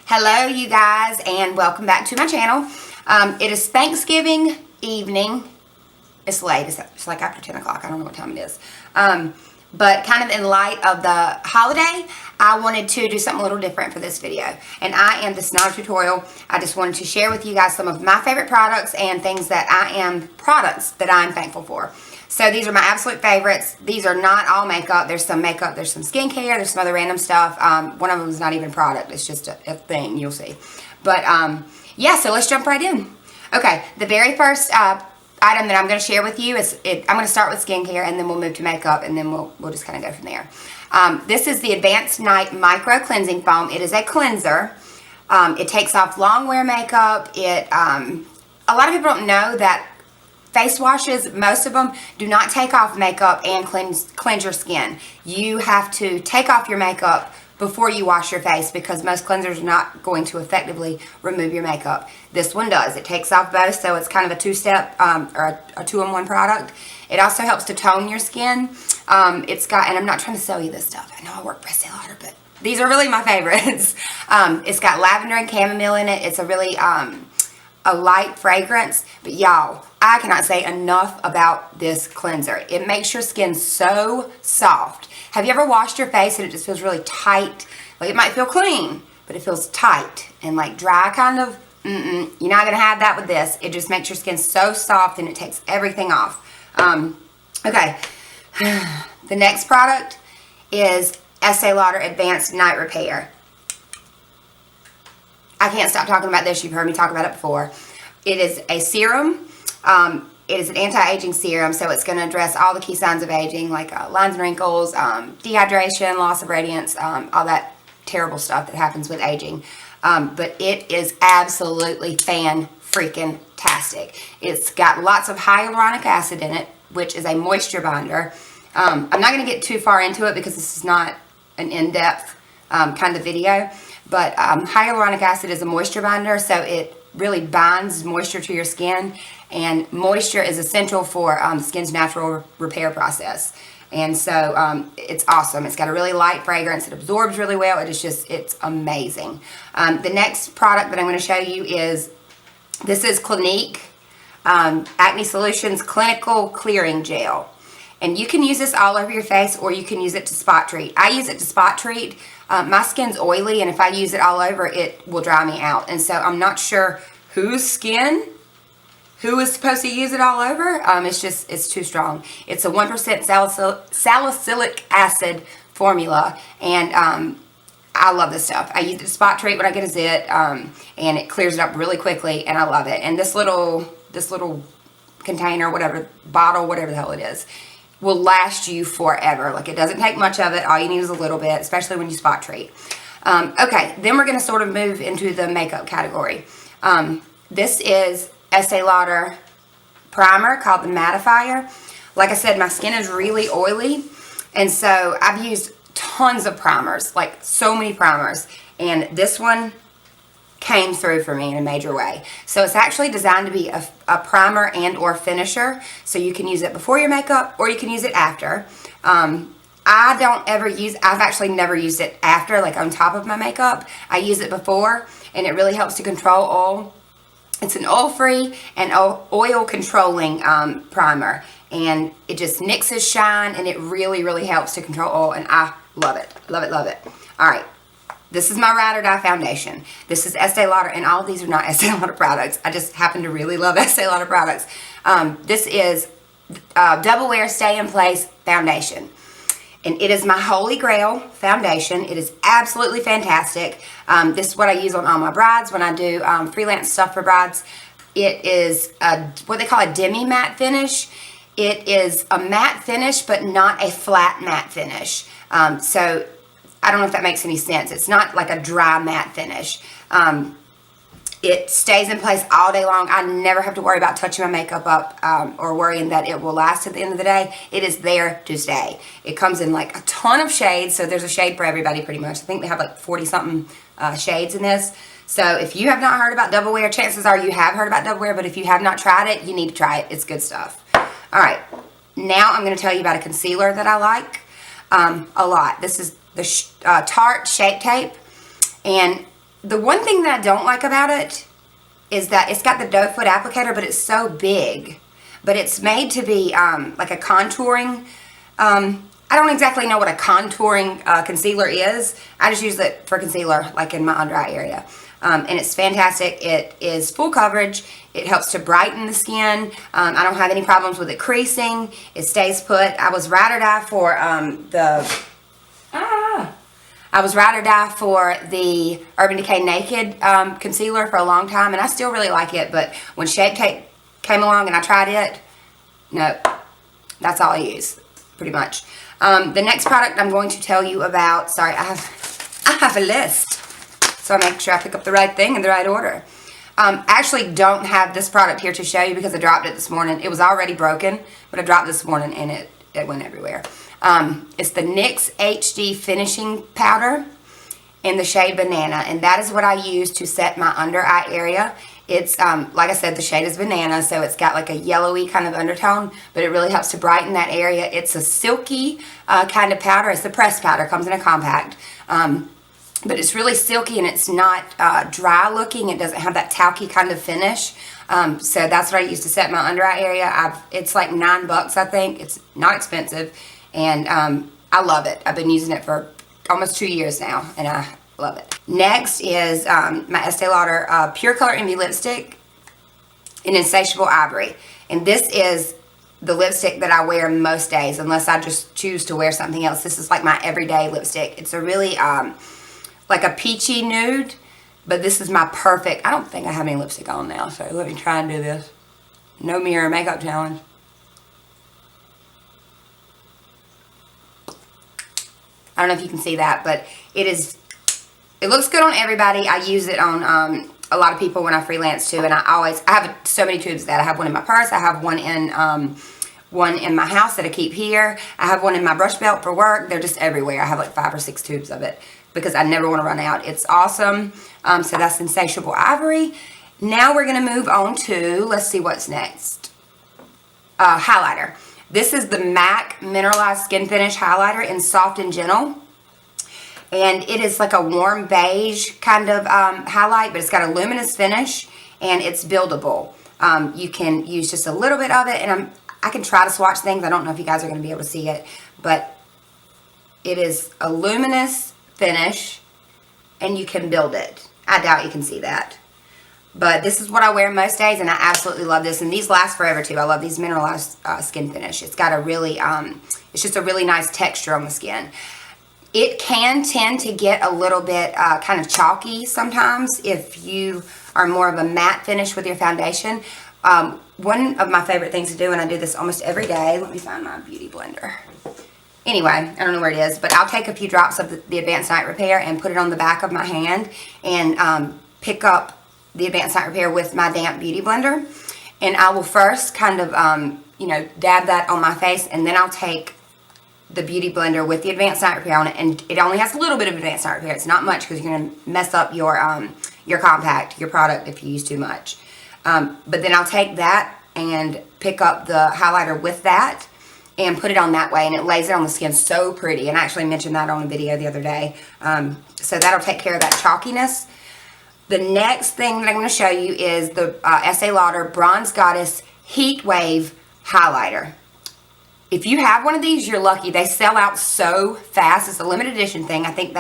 Hello you guys, and welcome back to my channel. It is Thanksgiving evening. It's late, it's like after 10 o'clock, I don't know what time it is. But kind of in light of the holiday, I wanted to do something a little different for this video. And this is not a tutorial, I just wanted to share with you guys some of my favorite products and things that products that I'm thankful for. So these are my absolute favorites. These are not all makeup. There's some makeup, there's some skincare, there's some other random stuff. One of them is not even product, it's just a thing, you'll see. But yeah, so let's jump right in. Okay, the very first item that I'm going to share with you is, I'm going to start with skincare and then we'll move to makeup and then we'll just kind of go from there. This is the Advanced Night Micro Cleansing Foam. It is a cleanser. It takes off long wear makeup. A lot of people don't know that face washes, most of them do not take off makeup and cleanse your skin. You have to take off your makeup before you wash your face because most cleansers are not going to effectively remove your makeup. This one does. It takes off both, so it's kind of a two-step or a two-in-one product. It also helps to tone your skin. It's got, and I'm not trying to sell you this stuff. I know I work for Estee Lauder, but these are really my favorites. It's got lavender and chamomile in it. It's a really a light fragrance, but y'all, I cannot say enough about this cleanser. It makes your skin so soft. Have you ever washed your face and it just feels really tight? Like it might feel clean, but it feels tight and like dry kind of. You're not gonna have that with this. It just makes your skin so soft and it takes everything off. Okay, the next product is Estee Lauder Advanced Night Repair. I can't stop talking about this. You've heard me talk about it before. It is a serum. It is an anti-aging serum, so it's going to address all the key signs of aging, like lines and wrinkles, dehydration, loss of radiance, all that terrible stuff that happens with aging. But it is absolutely fan-freaking-tastic. It's got lots of hyaluronic acid in it, which is a moisture binder. I'm not going to get too far into it because this is not an in-depth kind of video. But hyaluronic acid is a moisture binder, so it really binds moisture to your skin, and moisture is essential for the skin's natural repair process. And so it's awesome. It's got a really light fragrance. It absorbs really well. It's amazing. The next product that I'm going to show you is, this is Clinique Acne Solutions Clinical Clearing Gel. And you can use this all over your face or you can use it to spot treat. I use it to spot treat. My skin's oily, and if I use it all over, it will dry me out. And so I'm not sure who is supposed to use it all over. It's too strong. It's a 1% salicylic acid formula, and I love this stuff. I use it to spot treat when I get a zit, and it clears it up really quickly, and I love it. And this little container, whatever, bottle, whatever the hell it is, will last you forever. Like, it doesn't take much of it. All you need is a little bit, especially when you spot treat. Okay, then we're going to sort of move into the makeup category. This is Estee Lauder primer called the Mattifier. Like I said, my skin is really oily, and so I've used tons of primers, like so many primers, and this one came through for me in a major way. So it's actually designed to be a primer and or finisher, so you can use it before your makeup or you can use it after. I've actually never used it after, like on top of my makeup. I use it before, and it really helps to control oil. It's an oil-free and oil controlling primer, and it just nixes shine, and it really, really helps to control oil, and I love it. Love it, love it. All right. This is my Ride or Die foundation. This is Estee Lauder, and all of these are not Estee Lauder products. I just happen to really love Estee Lauder products. This is Double Wear Stay in Place foundation, and it is my holy grail foundation. It is absolutely fantastic. This is what I use on all my brides when I do freelance stuff for brides. It is what they call a demi-matte finish. It is a matte finish, but not a flat matte finish. So I don't know if that makes any sense. It's not like a dry matte finish. It stays in place all day long. I never have to worry about touching my makeup up or worrying that it will last at the end of the day. It is there to stay. It comes in like a ton of shades, so there's a shade for everybody pretty much. I think they have like 40-something shades in this. So if you have not heard about Double Wear, chances are you have heard about Double Wear, but if you have not tried it, you need to try it. It's good stuff. All right, now I'm going to tell you about a concealer that I like a lot. This is the Tarte Shape Tape, and The one thing that I don't like about it is that it's got the doe foot applicator, but it's so big. But it's made to be like a contouring. I don't exactly know what a contouring concealer is. I just use it for concealer, like in my under eye area. And it's fantastic. It is full coverage. It helps to brighten the skin. I don't have any problems with it creasing. It stays put. I was ride or die for the Urban Decay Naked concealer for a long time, and I still really like it. But when Shape Tape came along and I tried it, no, that's all I use, pretty much. The next product I'm going to tell you about, sorry, I have a list, so I make sure I pick up the right thing in the right order. I actually don't have this product here to show you because I dropped it this morning. It was already broken, but I dropped it this morning and it went everywhere. It's the NYX HD Finishing Powder in the shade Banana, and that is what I use to set my under eye area. It's, like I said, the shade is Banana, so it's got like a yellowy kind of undertone, but it really helps to brighten that area. It's a silky kind of powder. It's the pressed powder. It comes in a compact. But it's really silky and it's not dry looking. It doesn't have that talky kind of finish. So that's what I use to set my under eye area. It's like $9, I think. It's not expensive. And I love it. I've been using it for almost 2 years now, and I love it. Next is my Estee Lauder Pure Color Envy lipstick in Insatiable Ivory. And this is the lipstick that I wear most days, unless I just choose to wear something else. This is like my everyday lipstick. It's a really, like a peachy nude, but this is my perfect, I don't think I have any lipstick on now, so let me try and do this. No mirror makeup challenge. I don't know if you can see that, but it looks good on everybody. I use it on a lot of people when I freelance too, and I have so many tubes of that. I have one in my purse. I have one in my house that I keep here. I have one in my brush belt for work. They're just everywhere. I have like 5 or 6 tubes of it because I never want to run out. It's awesome. So that's Insatiable Ivory. Now we're going to move on to, let's see what's next. Highlighter. This is the MAC Mineralized Skin Finish Highlighter in Soft and Gentle. And it is like a warm beige kind of highlight, but it's got a luminous finish and it's buildable. You can use just a little bit of it, and I can try to swatch things. I don't know if you guys are going to be able to see it, but it is a luminous finish and you can build it. I doubt you can see that. But this is what I wear most days, and I absolutely love this. And these last forever, too. I love these mineralized skin finish. It's got a really, it's just a really nice texture on the skin. It can tend to get a little bit kind of chalky sometimes if you are more of a matte finish with your foundation. One of my favorite things to do, and I do this almost every day. Let me find my beauty blender. Anyway, I don't know where it is, but I'll take a few drops of the Advanced Night Repair and put it on the back of my hand and pick up the Advanced Night Repair with my damp beauty blender. And I will first kind of, dab that on my face, and then I'll take the beauty blender with the Advanced Night Repair on it, and it only has a little bit of Advanced Night Repair. It's not much because you're going to mess up your compact, your product, if you use too much. But then I'll take that and pick up the highlighter with that and put it on that way, and it lays it on the skin so pretty. And I actually mentioned that on a video the other day. So that'll take care of that chalkiness. The next thing that I'm going to show you is the Estee Lauder Bronze Goddess Heat Wave Highlighter. If you have one of these, you're lucky. They sell out so fast. It's a limited edition thing. I think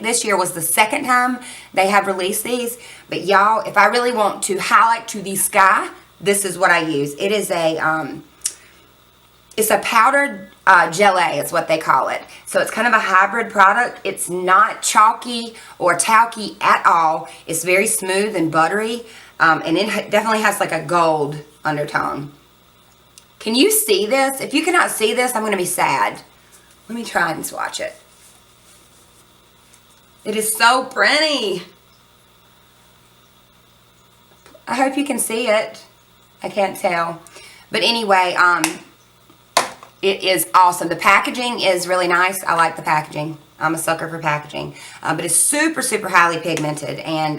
this year was the second time they have released these. But y'all, if I really want to highlight to the sky, this is what I use. It is it's a powdered gelée is what they call it. So it's kind of a hybrid product. It's not chalky or talky at all. It's very smooth and buttery. And it definitely has like a gold undertone. Can you see this? If you cannot see this, I'm going to be sad. Let me try and swatch it. It is so pretty. I hope you can see it. I can't tell. But anyway, it is awesome. The packaging is really nice. I like the packaging. I'm a sucker for packaging. But it's super, super highly pigmented. And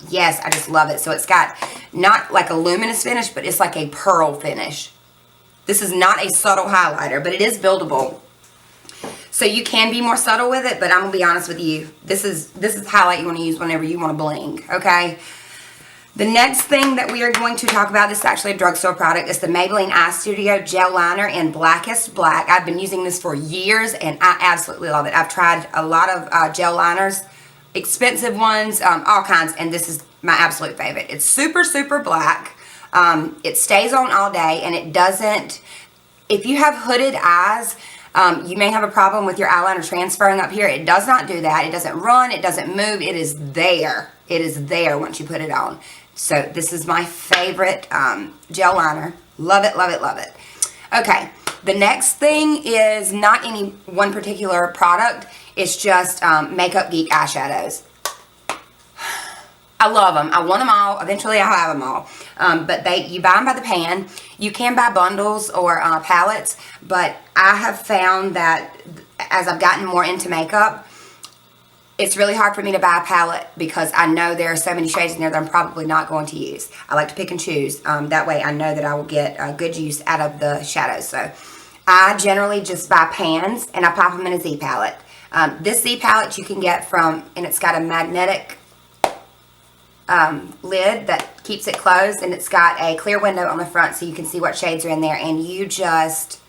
yes, I just love it. So it's got not like a luminous finish, but it's like a pearl finish. This is not a subtle highlighter, but it is buildable. So you can be more subtle with it, but I'm gonna be honest with you. This is highlight you want to use whenever you want to bling, okay? The next thing that we are going to talk about, this is actually a drugstore product. It's the Maybelline Eye Studio Gel Liner in Blackest Black. I've been using this for years, and I absolutely love it. I've tried a lot of gel liners, expensive ones, all kinds, and this is my absolute favorite. It's super, super black. It stays on all day, and it doesn't, if you have hooded eyes, you may have a problem with your eyeliner transferring up here. It does not do that. It doesn't run. It doesn't move. It is there. It is there once you put it on. So this is my favorite gel liner. Love it, love it, love it. Okay, the next thing is not any one particular product. It's just Makeup Geek eyeshadows. I love them. I want them all. Eventually I'll have them all. But you buy them by the pan. You can buy bundles or palettes, but I have found that as I've gotten more into makeup, it's really hard for me to buy a palette because I know there are so many shades in there that I'm probably not going to use. I like to pick and choose. That way I know that I will get a good use out of the shadows. So I generally just buy pans and I pop them in a Z palette. This Z palette you can get from, and it's got a magnetic lid that keeps it closed, and it's got a clear window on the front so you can see what shades are in there. And you just,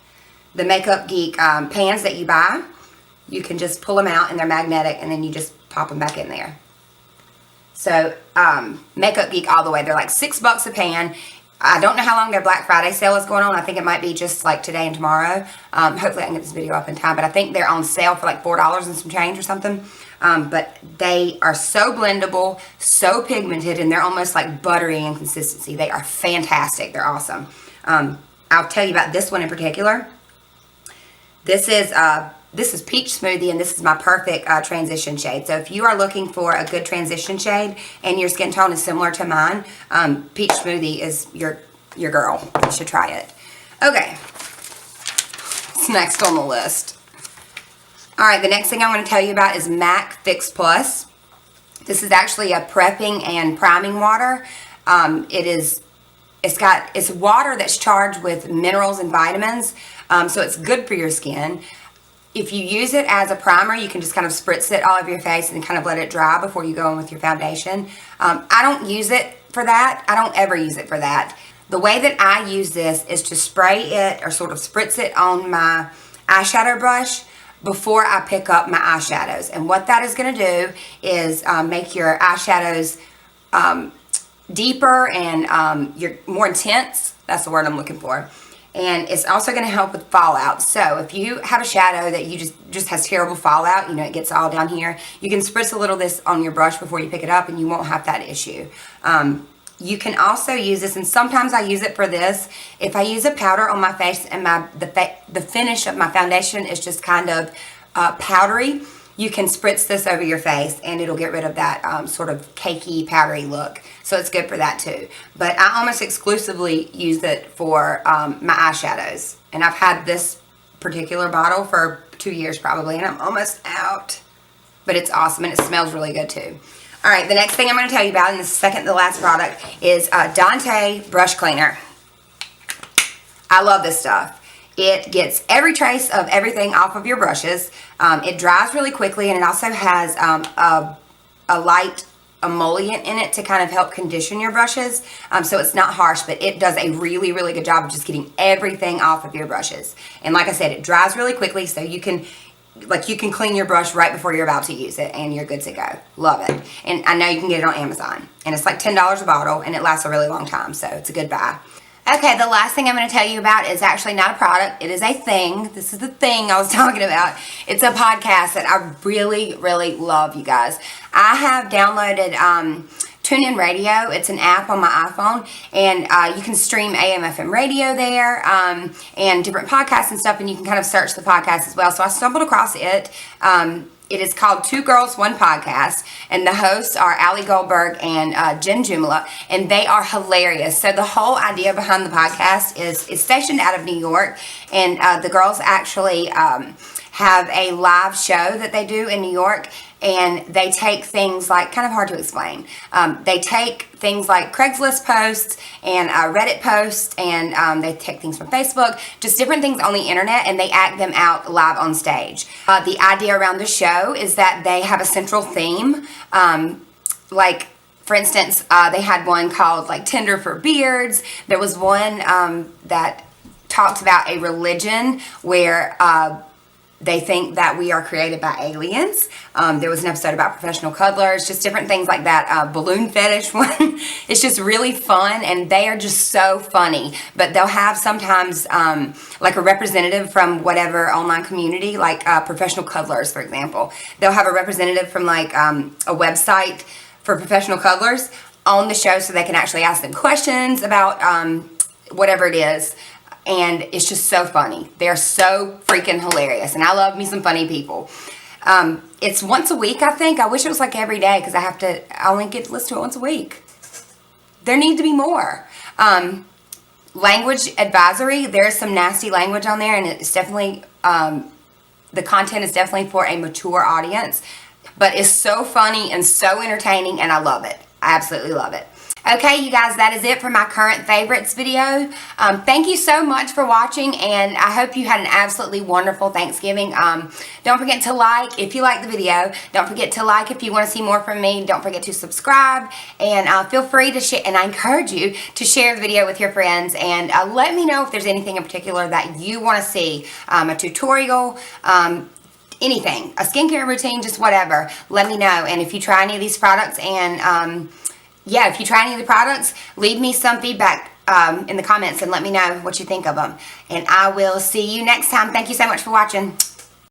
the Makeup Geek pans that you buy, you can just pull them out and they're magnetic, and then you just pop them back in there. So Makeup Geek all the way. They're like $6 a pan. I don't know how long their Black Friday sale is going on. I think it might be just like today and tomorrow. Hopefully I can get this video up in time, but I think they're on sale for like $4 and some change or something. But they are so blendable, so pigmented, and they're almost like buttery in consistency. They are fantastic. They're awesome. I'll tell you about this one in particular. This is Peach Smoothie, and this is my perfect transition shade. So if you are looking for a good transition shade and your skin tone is similar to mine, Peach Smoothie is your girl. You should try it. Okay. What's next on the list? Alright, the next thing I'm going to tell you about is MAC Fix Plus. This is actually a prepping and priming water. It's water that's charged with minerals and vitamins, so it's good for your skin. If you use it as a primer, you can just kind of spritz it all over your face and kind of let it dry before you go in with your foundation. I don't use it for that. I don't ever use it for that. The way that I use this is to spray it or sort of spritz it on my eyeshadow brush before I pick up my eyeshadows. And what that is going to do is make your eyeshadows deeper and you're more intense. That's the word I'm looking for. And it's also going to help with fallout. So if you have a shadow that you just has terrible fallout, you know, it gets all down here, you can spritz a little of this on your brush before you pick it up and you won't have that issue. You can also use this, and sometimes I use it for this. If I use a powder on my face and the finish of my foundation is just kind of powdery, you can spritz this over your face and it'll get rid of that sort of cakey, powdery look. So it's good for that too. But I almost exclusively use it for my eyeshadows. And I've had this particular bottle for 2 years probably, and I'm almost out. But it's awesome, and it smells really good too. Alright, the next thing I'm going to tell you about, and the second to last product, is Dante Brush Cleaner. I love this stuff. It gets every trace of everything off of your brushes. It dries really quickly, and it also has a light emollient in it to kind of help condition your brushes. So it's not harsh, but it does a really, really good job of just getting everything off of your brushes. And like I said, it dries really quickly, so you can clean your brush right before you're about to use it and you're good to go. Love it. And I know you can get it on Amazon. And it's like $10 a bottle, and it lasts a really long time, so it's a good buy. Okay, the last thing I'm going to tell you about is actually not a product. It is a thing. This is the thing I was talking about. It's a podcast that I really, really love, you guys. I have downloaded TuneIn Radio. It's an app on my iPhone, and you can stream AM/FM radio there and different podcasts and stuff, and you can kind of search the podcast as well. So I stumbled across it. It is called Two Girls, One Podcast, and the hosts are Ali Goldberg and Jen Jumala, and they are hilarious. So the whole idea behind the podcast is stationed out of New York, and the girls actually have a live show that they do in New York, and they take things like, kind of hard to explain, they take things like Craigslist posts and Reddit posts, and they take things from Facebook, just different things on the internet, and they act them out live on stage. The idea around the show is that they have a central theme, like, for instance, they had one called like Tinder for Beards. There was one that talked about a religion where they think that we are created by aliens. There was an episode about professional cuddlers, just different things like that. Balloon fetish one. It's just really fun, and they are just so funny. But they'll have sometimes like a representative from whatever online community, like professional cuddlers, for example. They'll have a representative from like a website for professional cuddlers on the show, so they can actually ask them questions about whatever it is. And it's just so funny. They're so freaking hilarious, and I love me some funny people. It's once a week, I think. I wish it was like every day, because I only get to listen to it once a week. There need to be more. Language advisory, there's some nasty language on there, and it's definitely, the content is definitely for a mature audience. But it's so funny and so entertaining, and I love it. I absolutely love it. Okay, you guys, that is it for my current favorites video. Thank you so much for watching, and I hope you had an absolutely wonderful Thanksgiving. Don't forget to like if you like the video. Don't forget to like if you want to see more from me. Don't forget to subscribe, and feel free to share, and I encourage you to share the video with your friends, and let me know if there's anything in particular that you want to see, a tutorial, anything, a skincare routine, just whatever. Let me know. And if you try any of these products, and yeah, if you try any of the products, leave me some feedback in the comments and let me know what you think of them. And I will see you next time. Thank you so much for watching.